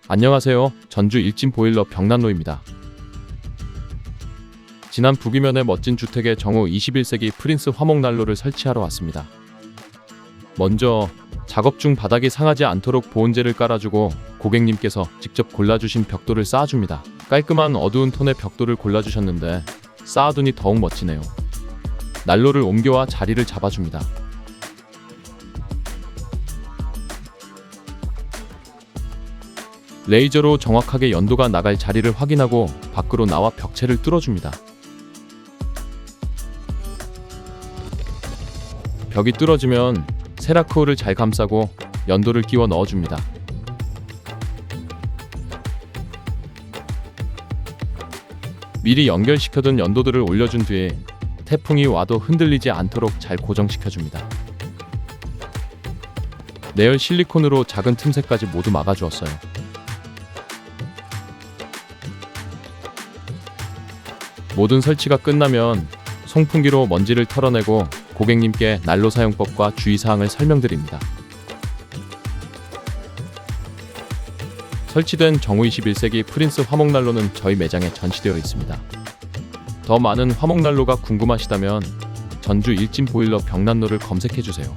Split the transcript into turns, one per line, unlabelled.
안녕하세요. 전주 일진 보일러 벽난로입니다. 진안 북이면의 멋진 주택에 정우 21세기 프린스 화목난로를 설치하러 왔습니다. 먼저 작업 중 바닥이 상하지 않도록 보온재를 깔아주고 고객님께서 직접 골라주신 벽돌을 쌓아줍니다. 깔끔한 어두운 톤의 벽돌을 골라주셨는데 쌓아두니 더욱 멋지네요. 난로를 옮겨와 자리를 잡아줍니다. 레이저로 정확하게 연도가 나갈 자리를 확인하고 밖으로 나와 벽체를 뚫어줍니다. 벽이 뚫어지면 세라크홀을 잘 감싸고 연도를 끼워 넣어줍니다. 미리 연결시켜둔 연도들을 올려준 뒤에 태풍이 와도 흔들리지 않도록 잘 고정시켜줍니다. 내열 실리콘으로 작은 틈새까지 모두 막아주었어요. 모든 설치가 끝나면 송풍기로 먼지를 털어내고 고객님께 난로 사용법과 주의사항을 설명드립니다. 설치된 정우 21세기 프린스 화목난로는 저희 매장에 전시되어 있습니다. 더 많은 화목난로가 궁금하시다면 전주 일진 보일러 벽난로를 검색해주세요.